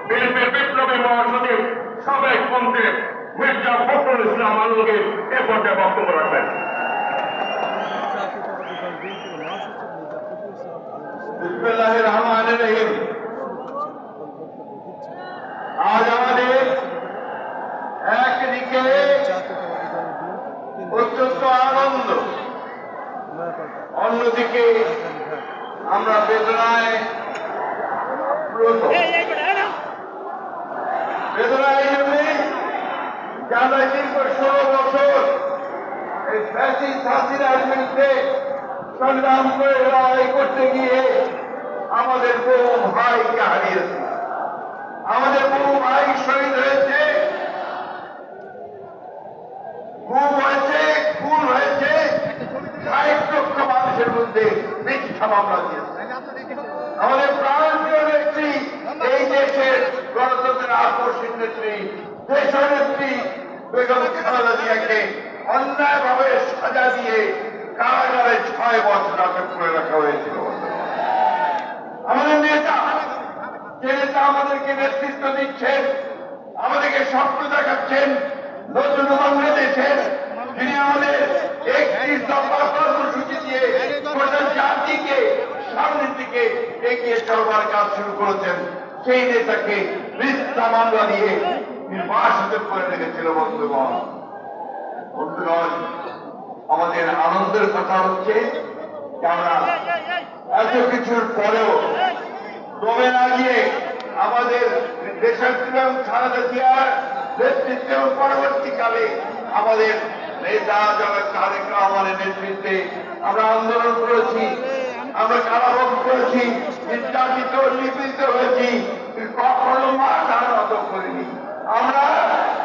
বিএনপির বিপ্লবী মহাসচিব সাবেক মন্ত্রী মির্জা ফখরুল ইসলাম আলমগীর এ পর্যায়ে বক্তব্য রাখবেন। বিসমিল্লাহির রহমানির রহিম। আজ আমাদের একদিকে অত্যন্ত আনন্দ, অন্যদিকে আমরা বেদনায় আপ্লুত। বেদনা এই জন্যই যে আমরা দীর্ঘ 16 বছর এই ফ্যাসিস্ট হাসিনার বিরুদ্ধে সংগ্রাম করে লড়াই করতে গিয়ে আমাদের বহু ভাইকে হারিয়েছি, আমাদের বহু ভাই শহীদ হয়েছে, গুম হয়েছে, খুন হয়েছে, 60 লক্ষ মানুষের মধ্যে মিথ্যা মামলা দিয়েছে। আমাদের প্রাণপ্রিয় নেত্রী, এই দেশের গণতন্ত্রের আকর্ষণ নেত্রী, দেশনেত্রী বেগম খালেদা জিয়াকে অন্যায়ভাবে সাজা দিয়ে কারাগারে 6 বছর আটক করে রাখা হয়েছিল। আমাদের নেতা, যে নেতা আমাদেরকে নেতৃত্ব দিচ্ছেন, আমাদেরকে স্বপ্ন দেখাচ্ছেন নতুন বাংলাদেশের, যিনি আমাদের 31 দফা কর্মসূচি দিয়ে গোটা জাতিকে সামনের দিকে এগিয়ে চলবার কাজ শুরু করেছেন, সেই নেতাকে মিথ্যা মামলা দিয়ে নির্বাসিত করে রেখেছিল। বন্ধুগণ, আমাদের আনন্দের কথা হচ্ছে যে আমরা এত কিছুর পরেও দমে না গিয়ে আমাদের দেশের খালেদা জিয়ার নেতৃত্বে পরবর্তীকালে আমাদের নেতা জনাব তারেক রহমানের নেতৃত্বে আমরা আন্দোলন করেছি, আমরা কারাভোগ করেছি, নির্যাতিত নিপীড়িত হয়েছি, কখনো মাথা নত করিনি, আমরা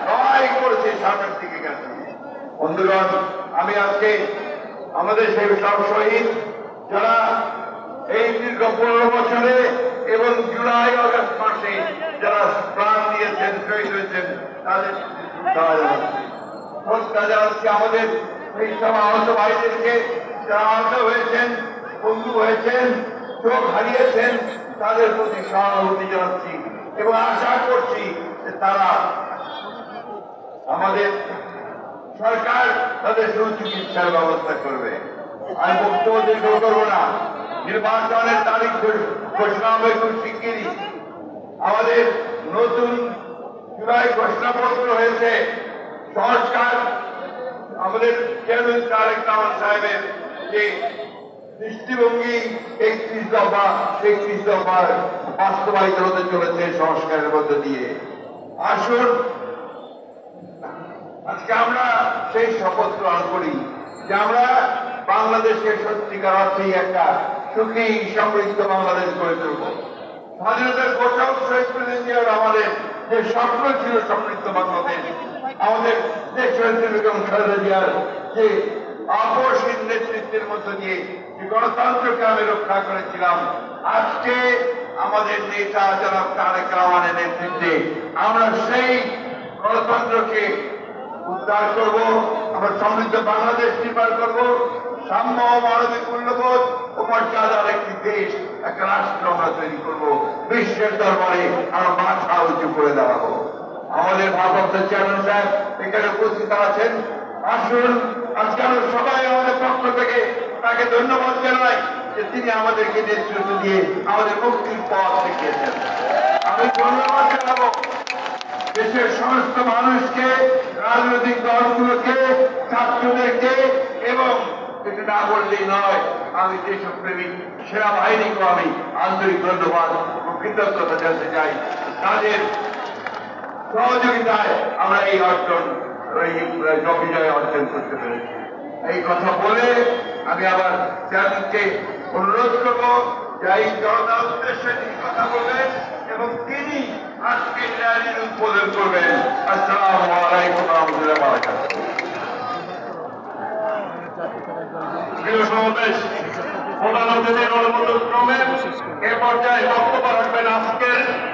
লড়াই করেছি, সামনের দিকে গেছি। বন্ধুগণ, আমি আজকে আমাদের সেই সব শহীদ যারা এই দীর্ঘ 15 বছরে এবং জুলাই আগস্ট মাসে যারা প্রাণ দিয়েছেন, শহীদ হয়েছেন, তাদের জানাচ্ছি। আমাদের এই সব আহত ভাইদেরকে যারা আহত হয়েছেন, বন্ধু হয়েছেন, চোখ হারিয়েছেন, তাদের প্রতি সহানুভূতি জানাচ্ছি এবং আশা করছি যে তারা আমাদের সরকার তাদের সুচিকিৎসার ব্যবস্থা করবে। আমি বক্তব্য দীর্ঘ করব না। নির্বাচনের তারিখ ঘোষণা হবে খুব শিগগিরই। আমাদের নতুন জুলাই ঘোষণাপত্র হয়েছে, সংস্কার আমাদের চেয়ারম্যান তারেক রহমান সাহেবের যে দৃষ্টিভঙ্গি 31 দফার বাস্তবায়িত হতে চলেছে সংস্কারের মধ্য দিয়ে। আসুন আজকে আমরা সেই শপথ গ্রহণ করি যে আমরা বাংলাদেশকে সত্যিকার অর্থেই একটা সুখী সমৃদ্ধ বাংলাদেশ গড়ে তুলব। স্বাধীনতার ঘোষক শহীদ প্রেসিডেন্ট জিয়ার আমাদের যে স্বপ্ন ছিল সমৃদ্ধ বাংলাদেশ, আমাদের দেশনেত্রী বেগম খালেদা জিয়ার যে আপসহীন নেতৃত্বের মধ্য দিয়ে যে গণতন্ত্রকে আমি রক্ষা করেছিলাম, আজকে আমাদের নেতা জনাব তারেক রহমানের নেতৃত্বে আমরা সেই গণতন্ত্রকে উদ্ধার করব, আমরা সমৃদ্ধ বাংলাদেশ নির্মাণ করব, সাম্য মানবিক মূল্যবোধ ও মর্যাদার একটি দেশ, একটা রাষ্ট্র আমরা তৈরি করব, বিশ্বের দরবারে আমরা মাথা উঁচু করে দাঁড়াবো। আমাদের ভারপ্রাপ্ত চেয়ারম্যান সাহেব এখানে উপস্থিত আছেন। আসুন আজকে আমরা সবাই আমাদের পক্ষ থেকে তাকে ধন্যবাদ জানাই যে তিনি আমাদেরকে নেতৃত্ব দিয়ে আমাদের মুক্তির পথ দেখিয়েছেন। আমি ধন্যবাদ জানাবো দেশের সমস্ত মানুষকে, রাজনৈতিক দলগুলোকে, ছাত্রদেরকে এবং এটা না বললেই নয়, আমি দেশপ্রেমিক সেনাবাহিনীকেও আমি আন্তরিক ধন্যবাদ ও কৃতজ্ঞতা জানাতে চাই। তাদের সহযোগিতায় আমরা এই বিজয় অর্জন করতে পেরেছি। এই কথা বলে আমি আবার চেয়ারম্যানকে অনুরোধ করবো যে এই জনতার উদ্দেশ্যে তিনি কথা বলবেন এবং তিনি আজকে র্যালির উদ্বোধন করবেন। আসসালামু আলাইকুম ওয়া রাহমাতুল্লাহি ওয়া বারাকাতুহু। প্রিয় সমাবেশ, প্রধান অতিথির অনুমোদন ক্রমে এ পর্যায়ে বক্তব্য রাখবেন আজকের